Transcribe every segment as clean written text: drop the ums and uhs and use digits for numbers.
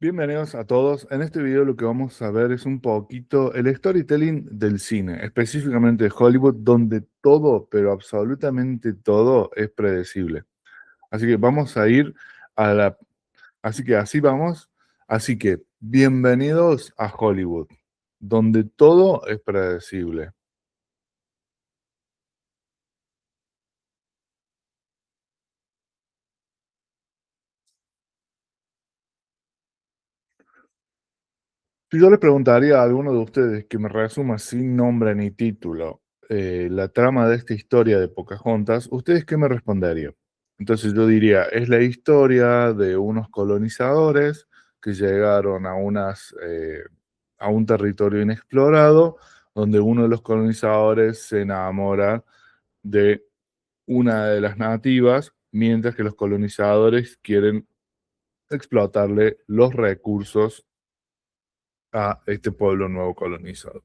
Bienvenidos a todos. En este video lo que vamos a ver es un poquito el storytelling del cine, específicamente de Hollywood, donde todo, pero absolutamente todo es predecible. Así que vamos a ir a la... Así que así vamos. Así que bienvenidos a Hollywood, donde todo es predecible. Si yo les preguntaría a alguno de ustedes que me resuma sin nombre ni título la trama de esta historia de Pocahontas, ¿ustedes qué me responderían? Entonces yo diría, es la historia de unos colonizadores que llegaron a un territorio inexplorado, donde uno de los colonizadores se enamora de una de las nativas, mientras que los colonizadores quieren explotarle los recursos a este pueblo nuevo colonizado.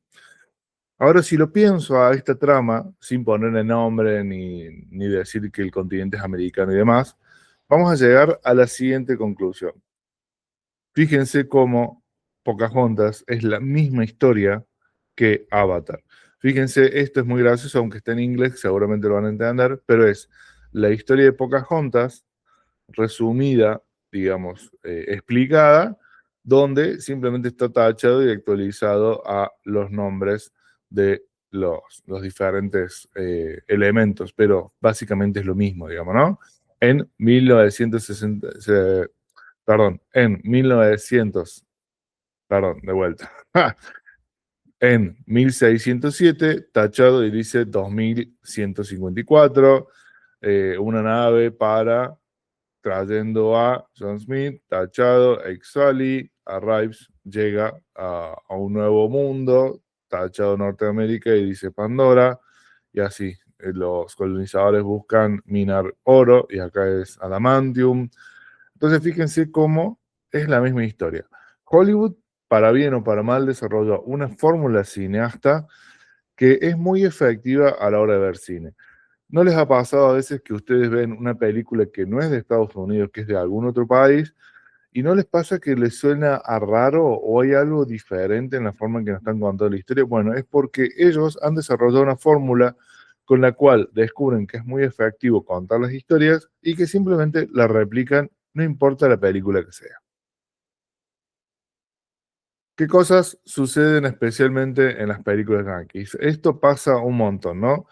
Ahora, si lo pienso a esta trama, sin ponerle nombre ni decir que el continente es americano y demás, vamos a llegar a la siguiente conclusión. Fíjense cómo Pocahontas es la misma historia que Avatar. Fíjense, esto es muy gracioso, aunque está en inglés, seguramente lo van a entender, pero es la historia de Pocahontas resumida, digamos, explicada, donde simplemente está tachado y actualizado a los nombres de los diferentes elementos, pero básicamente es lo mismo, digamos, ¿no? En 1960, perdón, en 1900, perdón, de vuelta. En 1607, tachado y dice 2154, una nave para trayendo a John Smith, tachado, Exali, arrives, llega a un nuevo mundo, tachado Norteamérica y dice Pandora, y así. Los colonizadores buscan minar oro y acá es adamantium. Entonces fíjense cómo es la misma historia. Hollywood, para bien o para mal, desarrolló una fórmula cineasta que es muy efectiva a la hora de ver cine. ¿No les ha pasado a veces que ustedes ven una película que no es de Estados Unidos, que es de algún otro país, y no les pasa que les suena a raro o hay algo diferente en la forma en que nos están contando la historia? Bueno, es porque ellos han desarrollado una fórmula con la cual descubren que es muy efectivo contar las historias y que simplemente la replican, no importa la película que sea. ¿Qué cosas suceden especialmente en las películas yankees? Esto pasa un montón, ¿no?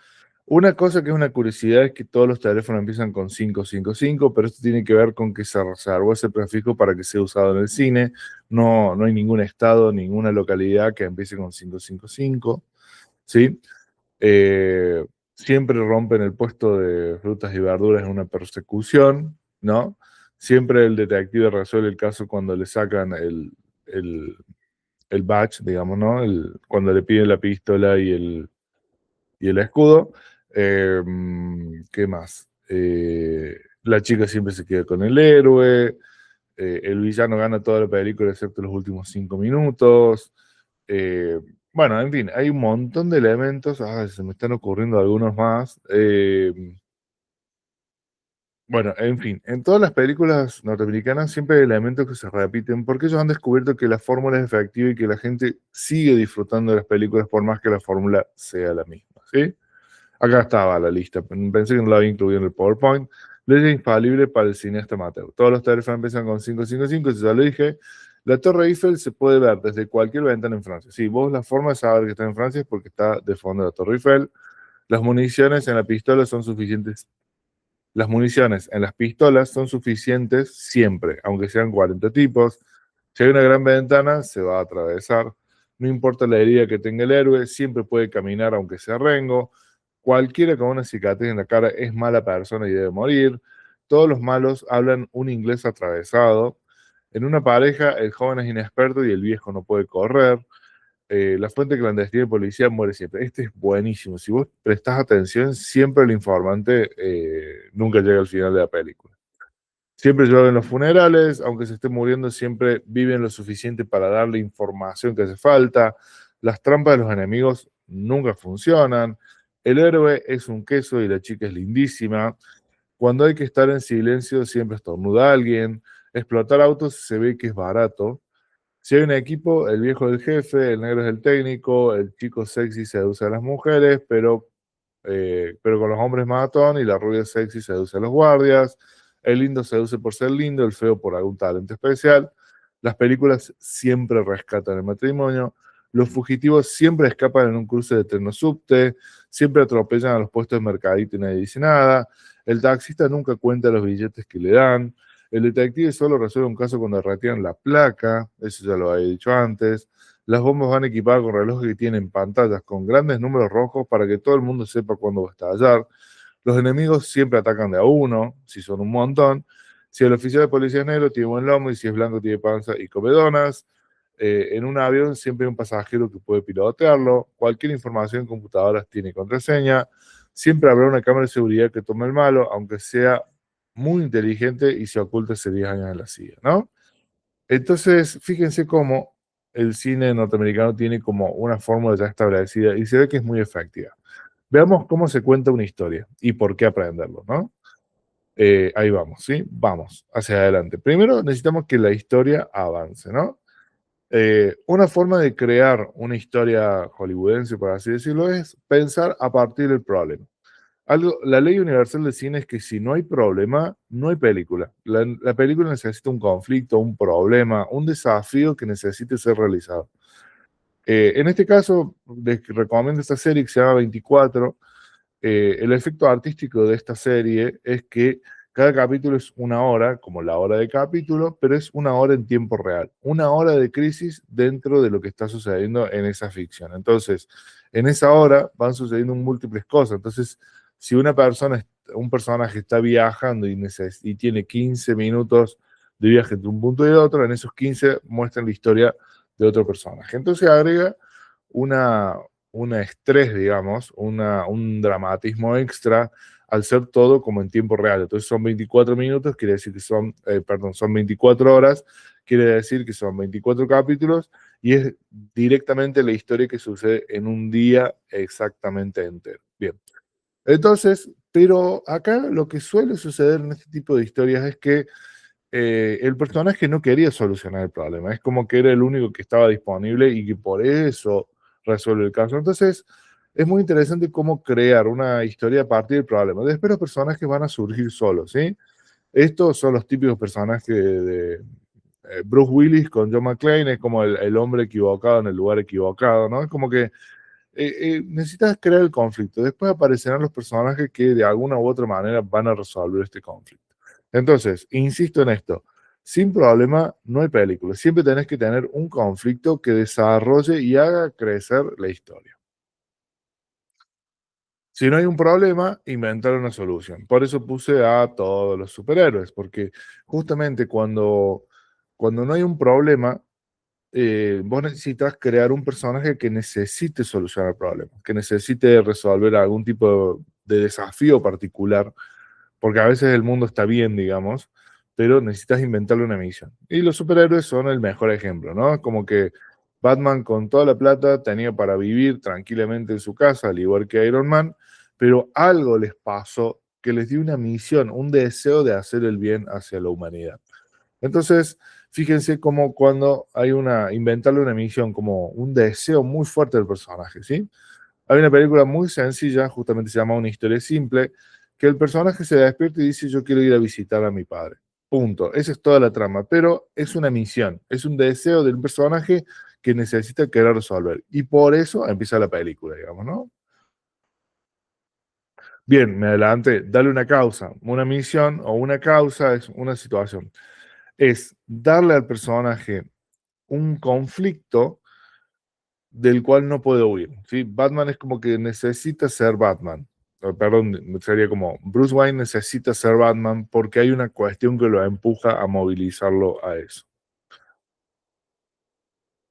Una cosa que es una curiosidad es que todos los teléfonos empiezan con 555, pero esto tiene que ver con que se reservó ese prefijo para que sea usado en el cine. No, no hay ningún estado, ninguna localidad que empiece con 555, ¿sí? Siempre rompen el puesto de frutas y verduras en una persecución, ¿no? Siempre el detective resuelve el caso cuando le sacan el, el badge, digamos, ¿no? Cuando le piden la pistola y el escudo. ¿Qué más? La chica siempre se queda con el héroe. El villano gana toda la película excepto los últimos 5 minutos. eh, bueno, en fin, hay un montón de elementos. Se me están ocurriendo algunos más. Bueno, en fin, en todas las películas norteamericanas siempre hay elementos que se repiten porque ellos han descubierto que la fórmula es efectiva y que la gente sigue disfrutando de las películas por más que la fórmula sea la misma, ¿sí? Acá estaba la lista, pensé que no la había incluido en el PowerPoint. Ley infalible para el cineasta Mateo. Todos los teléfonos empiezan con 555, si ya lo dije. La Torre Eiffel se puede ver desde cualquier ventana en Francia. Sí, vos la forma de saber que está en Francia es porque está de fondo la Torre Eiffel. Las municiones en la pistola son suficientes. Las municiones en las pistolas son suficientes siempre, aunque sean 40 tipos. Si hay una gran ventana, se va a atravesar. No importa la herida que tenga el héroe, siempre puede caminar aunque sea rengo. Cualquiera con una cicatriz en la cara es mala persona y debe morir. Todos los malos hablan un inglés atravesado. En una pareja, el joven es inexperto y el viejo no puede correr. La fuente clandestina de policía muere siempre. Este es buenísimo. Si vos prestás atención, siempre el informante nunca llega al final de la película. Siempre llueve en los funerales, aunque se esté muriendo, siempre viven lo suficiente para darle información que hace falta. Las trampas de los enemigos nunca funcionan. El héroe es un queso y la chica es lindísima. Cuando hay que estar en silencio, siempre estornuda alguien. Explotar autos se ve que es barato. Si hay un equipo, el viejo es el jefe, el negro es el técnico, el chico sexy seduce a las mujeres, pero con los hombres matón y la rubia sexy seduce a los guardias, el lindo seduce por ser lindo, el feo por algún talento especial. Las películas siempre rescatan el matrimonio, los fugitivos siempre escapan en un cruce de tren o subte, siempre atropellan a los puestos de mercadito y nadie dice nada, el taxista nunca cuenta los billetes que le dan, el detective solo resuelve un caso cuando retiran la placa, eso ya lo había dicho antes. Las bombas van equipadas con relojes que tienen pantallas con grandes números rojos para que todo el mundo sepa cuándo va a estallar. Los enemigos siempre atacan de a uno, si son un montón. Si el oficial de policía es negro, tiene buen lomo, y si es blanco, tiene panza y come donas. En un avión siempre hay un pasajero que puede pilotearlo. Cualquier información en computadoras tiene contraseña. Siempre habrá una cámara de seguridad que tome el malo, aunque sea muy inteligente y se oculte hace 10 años en la CIA, ¿no? Entonces, fíjense cómo el cine norteamericano tiene como una fórmula ya establecida y se ve que es muy efectiva. Veamos cómo se cuenta una historia y por qué aprenderlo, ¿no? Ahí vamos, ¿sí? Vamos, hacia adelante. Primero necesitamos que la historia avance, ¿no? Una forma de crear una historia hollywoodense, por así decirlo, es pensar a partir del problema. La ley universal del cine es que si no hay problema, no hay película. La película necesita un conflicto, un problema, un desafío que necesite ser realizado. En este caso, les recomiendo esta serie que se llama 24. El efecto artístico de esta serie es que cada capítulo es una hora, como la hora de capítulo, pero es una hora en tiempo real, una hora de crisis dentro de lo que está sucediendo en esa ficción. Entonces, en esa hora van sucediendo múltiples cosas. Entonces, si un personaje está viajando y tiene 15 minutos de viaje entre un punto y otro, en esos 15 muestran la historia de otro personaje. Entonces agrega una, una estrés, digamos, un dramatismo extra al ser todo como en tiempo real. Entonces son 24 minutos, quiere decir que son 24 horas, quiere decir que son 24 capítulos y es directamente la historia que sucede en un día exactamente entero. Bien, entonces, pero acá lo que suele suceder en este tipo de historias es que el personaje no quería solucionar el problema, es como que era el único que estaba disponible y que por eso resuelve el caso. Entonces, es muy interesante cómo crear una historia a partir del problema. Después los personajes van a surgir solos, ¿sí? Estos son los típicos personajes de Bruce Willis con John McClane, es como el hombre equivocado en el lugar equivocado, ¿no? Es como que necesitas crear el conflicto. Después aparecerán los personajes que de alguna u otra manera van a resolver este conflicto. Entonces, insisto en esto, sin problema no hay película. Siempre tenés que tener un conflicto que desarrolle y haga crecer la historia. Si no hay un problema, inventar una solución. Por eso puse a todos los superhéroes, porque justamente cuando no hay un problema, vos necesitas crear un personaje que necesite solucionar problemas, que necesite resolver algún tipo de desafío particular, porque a veces el mundo está bien, digamos, pero necesitas inventarle una misión. Y los superhéroes son el mejor ejemplo, ¿no? Como que Batman con toda la plata tenía para vivir tranquilamente en su casa, al igual que Iron Man, pero algo les pasó que les dio una misión, un deseo de hacer el bien hacia la humanidad. Entonces, fíjense cómo cuando inventarle una misión como un deseo muy fuerte del personaje, ¿sí? Hay una película muy sencilla, justamente se llama Una historia simple, que el personaje se despierta y dice, yo quiero ir a visitar a mi padre. Punto. Esa es toda la trama, pero es una misión, es un deseo del personaje que necesita querer resolver. Y por eso empieza la película, digamos, ¿no? Bien, me adelanté, dale una causa. Una misión o una causa es una situación. Es darle al personaje un conflicto del cual no puede huir, ¿sí? Batman es como que necesita ser Batman. Perdón, sería como Bruce Wayne necesita ser Batman porque hay una cuestión que lo empuja a movilizarlo a eso.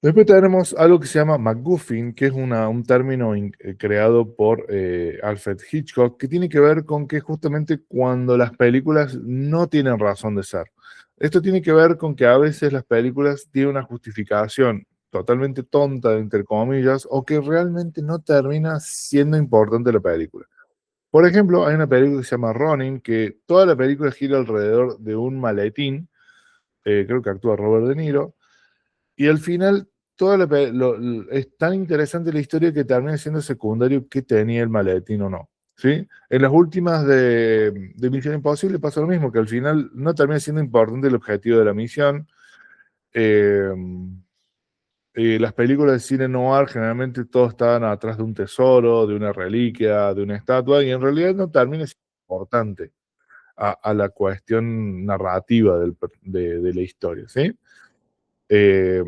Después tenemos algo que se llama MacGuffin, que es un término creado por Alfred Hitchcock, que tiene que ver con que justamente cuando las películas no tienen razón de ser. Esto tiene que ver con que a veces las películas tienen una justificación totalmente tonta, entre comillas, o que realmente no termina siendo importante la película. Por ejemplo, hay una película que se llama Ronin, que toda la película gira alrededor de un maletín creo que actúa Robert De Niro, y al final toda es tan interesante la historia que termina siendo secundario que tenía el maletín o no. ¿Sí? En las últimas de Misión Imposible pasa lo mismo, que al final no termina siendo importante el objetivo de la misión. Eh, las películas de cine noir generalmente todos estaban atrás de un tesoro, de una reliquia, de una estatua, y en realidad no termina siendo importante a la cuestión narrativa de la historia, ¿sí? Eh,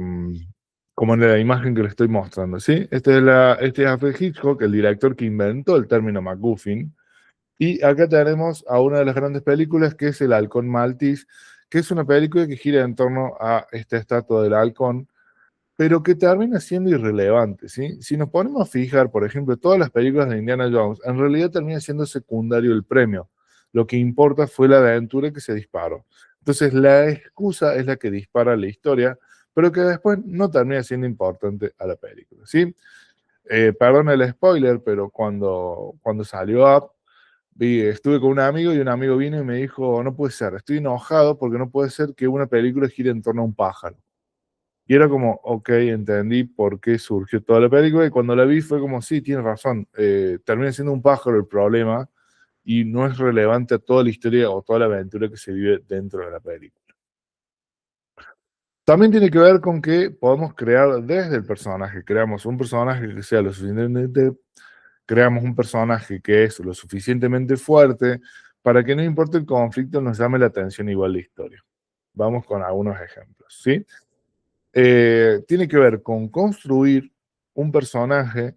como en la imagen que le estoy mostrando, ¿sí? Este es Alfred Hitchcock, el director que inventó el término MacGuffin, y acá tenemos a una de las grandes películas que es El Halcón Maltese, que es una película que gira en torno a esta estatua del halcón, pero que termina siendo irrelevante, ¿sí? Si nos ponemos a fijar, por ejemplo, todas las películas de Indiana Jones, en realidad termina siendo secundario el premio. Lo que importa fue la aventura que se disparó. Entonces, la excusa es la que dispara la historia, pero que después no termina siendo importante a la película, ¿sí? Perdón el spoiler, pero cuando salió Up, estuve con un amigo y un amigo vino y me dijo, no puede ser, estoy enojado porque no puede ser que una película gire en torno a un pájaro. Y era como, ok, entendí por qué surgió toda la película y cuando la vi fue como, sí, tienes razón, termina siendo un pájaro el problema y no es relevante a toda la historia o toda la aventura que se vive dentro de la película. También tiene que ver con que podemos crear desde el personaje, creamos un personaje que sea lo suficientemente, creamos un personaje que es lo suficientemente fuerte para que no importe el conflicto, nos llame la atención igual la historia. Vamos con algunos ejemplos, ¿sí? Tiene que ver con construir un personaje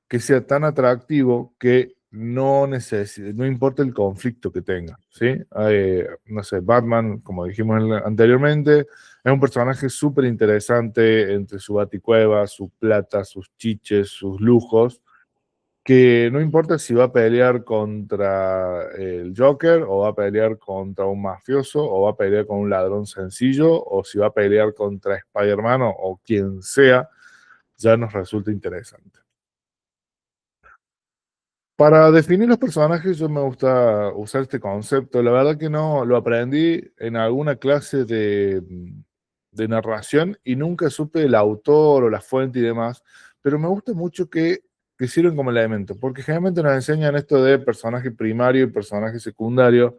que sea tan atractivo que no importa el conflicto que tenga, ¿sí? No sé, Batman, como dijimos anteriormente, es un personaje súper interesante entre su baticueva, su plata, sus chiches, sus lujos, que no importa si va a pelear contra el Joker o va a pelear contra un mafioso o va a pelear con un ladrón sencillo o si va a pelear contra Spider-Man o quien sea, ya nos resulta interesante. Para definir los personajes, yo me gusta usar este concepto. La verdad que no lo aprendí en alguna clase de narración y nunca supe el autor o la fuente y demás, pero me gusta mucho que sirven como elemento, porque generalmente nos enseñan esto de personaje primario y personaje secundario,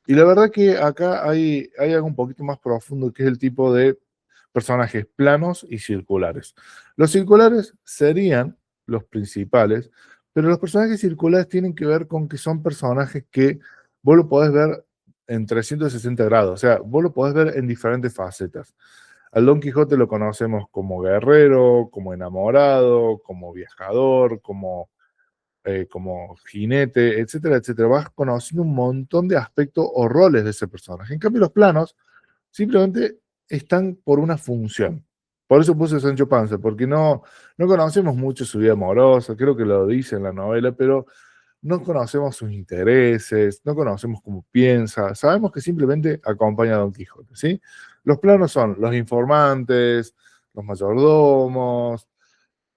y la verdad que acá hay algo un poquito más profundo, que es el tipo de personajes planos y circulares. Los circulares serían los principales, pero los personajes circulares tienen que ver con que son personajes que vos lo podés ver en 360 grados, o sea, vos lo podés ver en diferentes facetas. Al Don Quijote lo conocemos como guerrero, como enamorado, como viajador, como jinete, etcétera, etcétera. Vas conociendo un montón de aspectos o roles de ese personaje. En cambio, los planos simplemente están por una función. Por eso puse Sancho Panza, porque no conocemos mucho su vida amorosa, creo que lo dice en la novela, pero no conocemos sus intereses, no conocemos cómo piensa, sabemos que simplemente acompaña a Don Quijote, ¿sí? Los planos son los informantes, los mayordomos,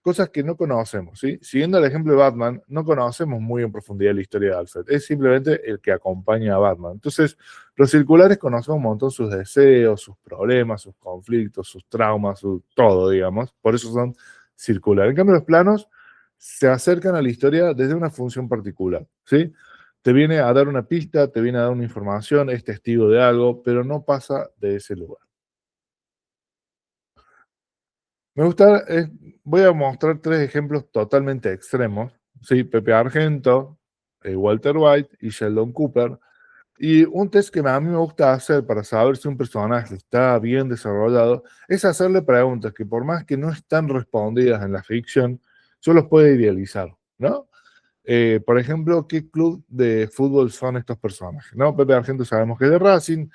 cosas que no conocemos, ¿sí? Siguiendo el ejemplo de Batman, no conocemos muy en profundidad la historia de Alfred, es simplemente el que acompaña a Batman. Entonces, los circulares conocemos un montón sus deseos, sus problemas, sus conflictos, sus traumas, su todo, digamos, por eso son circulares. En cambio, los planos se acercan a la historia desde una función particular, ¿sí? Te viene a dar una pista, te viene a dar una información, es testigo de algo, pero no pasa de ese lugar. Me gusta, voy a mostrar tres ejemplos totalmente extremos, ¿sí? Pepe Argento, Walter White y Sheldon Cooper. Y un test que a mí me gusta hacer para saber si un personaje está bien desarrollado es hacerle preguntas que por más que no están respondidas en la ficción, yo los puedo idealizar, ¿no? Por ejemplo, ¿qué club de fútbol son estos personajes? ¿No? Pepe Argento sabemos que es de Racing,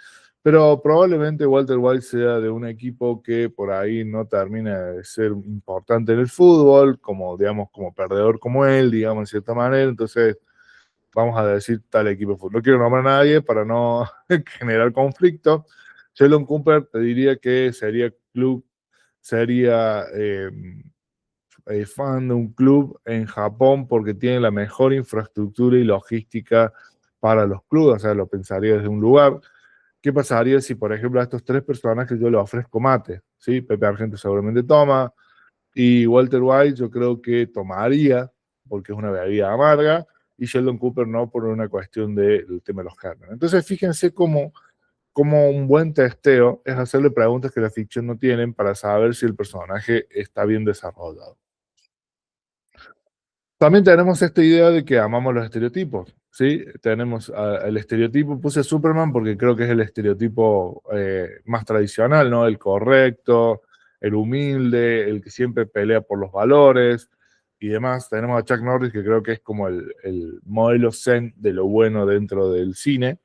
pero probablemente Walter White sea de un equipo que por ahí no termina de ser importante en el fútbol, como, digamos, como perdedor como él, digamos, en cierta manera. Entonces, vamos a decir tal equipo de fútbol. No quiero nombrar a nadie para no generar conflicto. Sheldon Cooper te diría que sería fan de un club en Japón porque tiene la mejor infraestructura y logística para los clubes, o sea, lo pensaría desde un lugar. ¿qué pasaría si, por ejemplo, a estos tres personajes yo les ofrezco mate? ¿Sí? Pepe Argento seguramente toma, y Walter White yo creo que tomaría, porque es una bebida amarga, y Sheldon Cooper no por una cuestión del tema de los gérmenes. Entonces, fíjense cómo un buen testeo es hacerle preguntas que la ficción no tienen para saber si el personaje está bien desarrollado. También tenemos esta idea de que amamos los estereotipos, ¿sí? Tenemos el estereotipo, puse Superman porque creo que es el estereotipo más tradicional, ¿no? El correcto, el humilde, el que siempre pelea por los valores y demás. Tenemos a Chuck Norris, que creo que es como el modelo zen de lo bueno dentro del cine.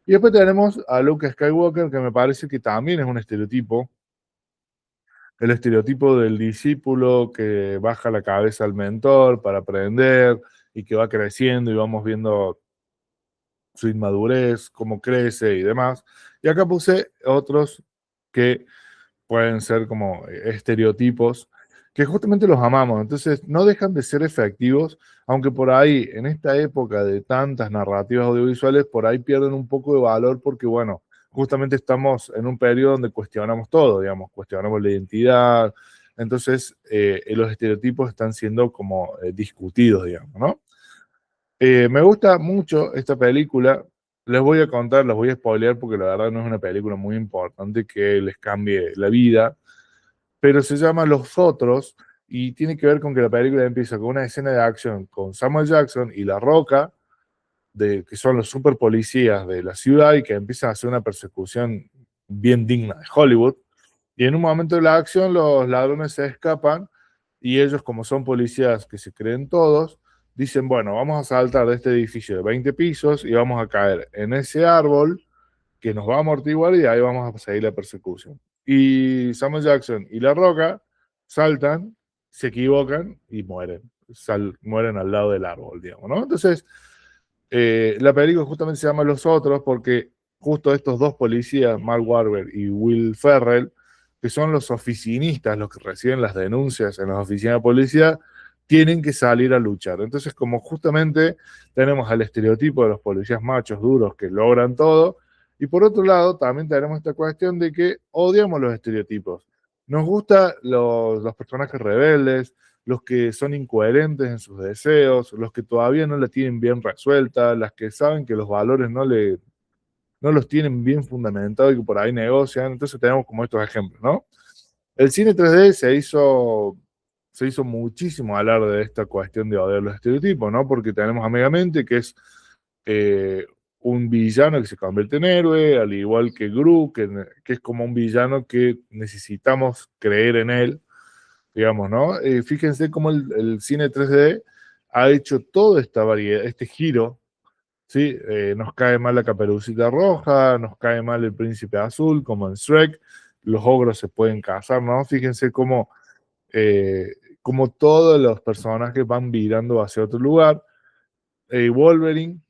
Y después tenemos a Luke Skywalker, que me parece que también es un estereotipo, el estereotipo del discípulo que baja la cabeza al mentor para aprender y que va creciendo y vamos viendo su inmadurez, cómo crece y demás. Y acá puse otros que pueden ser como estereotipos que justamente los amamos. Entonces, no dejan de ser efectivos, aunque por ahí, en esta época de tantas narrativas audiovisuales, por ahí pierden un poco de valor porque, bueno, justamente estamos en un periodo donde cuestionamos todo, digamos, cuestionamos la identidad. Entonces, los estereotipos están siendo como discutidos, digamos, ¿no? Me gusta mucho esta película. Les voy a contar, les voy a spoilear porque la verdad no es una película muy importante que les cambie la vida, pero se llama Los Otros y tiene que ver con que la película empieza con una escena de acción con Samuel Jackson y La Roca, que son los super policías de la ciudad y que empiezan a hacer una persecución bien digna de Hollywood. Y en un momento de la acción los ladrones se escapan y ellos, como son policías que se creen todos, dicen, bueno, vamos a saltar de este edificio de 20 pisos y vamos a caer en ese árbol que nos va a amortiguar y de ahí vamos a seguir la persecución. Y Samuel Jackson y La Roca saltan, se equivocan y mueren. Mueren al lado del árbol, digamos, ¿no? Entonces, la película justamente se llama Los Otros porque justo estos dos policías, Mark Wahlberg y Will Ferrell, que son los oficinistas, los que reciben las denuncias en las oficinas de policía, tienen que salir a luchar. Entonces, como justamente tenemos al estereotipo de los policías machos duros que logran todo, y por otro lado, también tenemos esta cuestión de que odiamos los estereotipos. Nos gustan los personajes rebeldes, los que son incoherentes en sus deseos, los que todavía no la tienen bien resuelta, las que saben que los valores no los tienen bien fundamentados y que por ahí negocian. Entonces tenemos como estos ejemplos, ¿no? El cine 3D se hizo muchísimo alarde de esta cuestión de odiar los estereotipos, ¿no? Porque tenemos a Megamente, que es eh, un villano que se convierte en héroe, al igual que Gru, que es como un villano que necesitamos creer en él, digamos, ¿no? Fíjense cómo el cine 3D ha hecho toda esta variedad, este giro, ¿sí? Nos cae mal la Caperucita Roja, nos cae mal el Príncipe Azul, como en Shrek, los ogros se pueden casar, ¿no? Fíjense eh, cómo todos los personajes van virando hacia otro lugar. Wolverine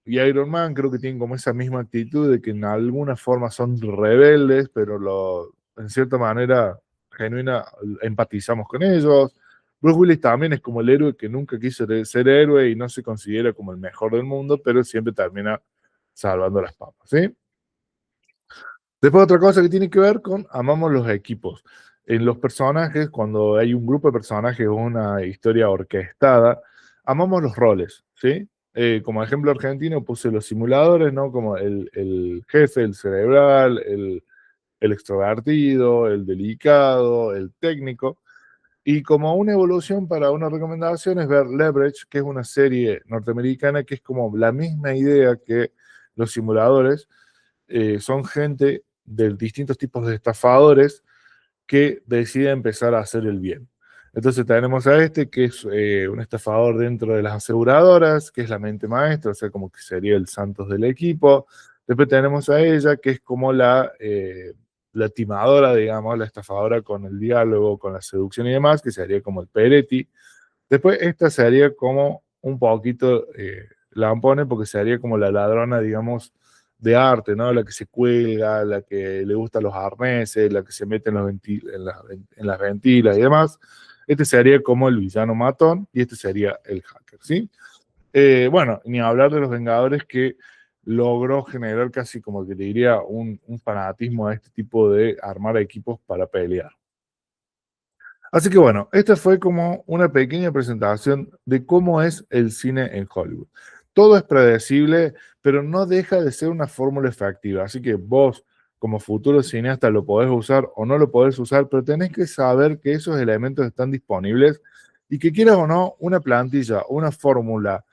y Iron Man creo que tienen como esa misma actitud de que en alguna forma son rebeldes, pero en cierta manera genuina empatizamos con ellos. Bruce Willis también es como el héroe que nunca quiso ser héroe y no se considera como el mejor del mundo, pero siempre termina salvando las papas, ¿sí? Después otra cosa que tiene que ver con amamos los equipos. En los personajes, cuando hay un grupo de personajes o una historia orquestada, amamos los roles, ¿sí? Como ejemplo argentino puse los simuladores, ¿no? Como el jefe, el cerebral, el extrovertido, el delicado, el técnico. Y como una evolución para una recomendación es ver Leverage, que es una serie norteamericana que es como la misma idea que los simuladores, son gente de distintos tipos de estafadores que decide empezar a hacer el bien. Entonces tenemos a este que es un estafador dentro de las aseguradoras, que es la mente maestra, o sea, como que sería el Santos del equipo. Después tenemos a ella, que es como la timadora, digamos, la estafadora con el diálogo, con la seducción y demás, que sería como el Peretti. Después esta sería como un poquito lampone, porque sería como la ladrona, digamos, de arte, ¿no? La que se cuelga, la que le gustan los arneses, la que se mete en las ventilas y demás. Este sería como el villano matón y este sería el hacker, ¿sí? Bueno, ni hablar de los Vengadores que logró generar casi como que te diría un fanatismo a este tipo de armar equipos para pelear. Así que bueno, esta fue como una pequeña presentación de cómo es el cine en Hollywood. Todo es predecible, pero no deja de ser una fórmula efectiva. Así que vos, como futuro cineasta, lo podés usar o no lo podés usar, pero tenés que saber que esos elementos están disponibles y que quieras o no, una plantilla, una fórmula,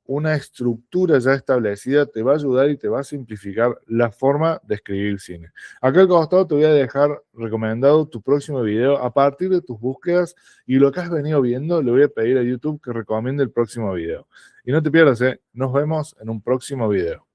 una estructura ya establecida te va a ayudar y te va a simplificar la forma de escribir cine. Acá al costado te voy a dejar recomendado tu próximo video. A partir de tus búsquedas y lo que has venido viendo, le voy a pedir a YouTube que recomiende el próximo video. Y no te pierdas, ¿eh? Nos vemos en un próximo video.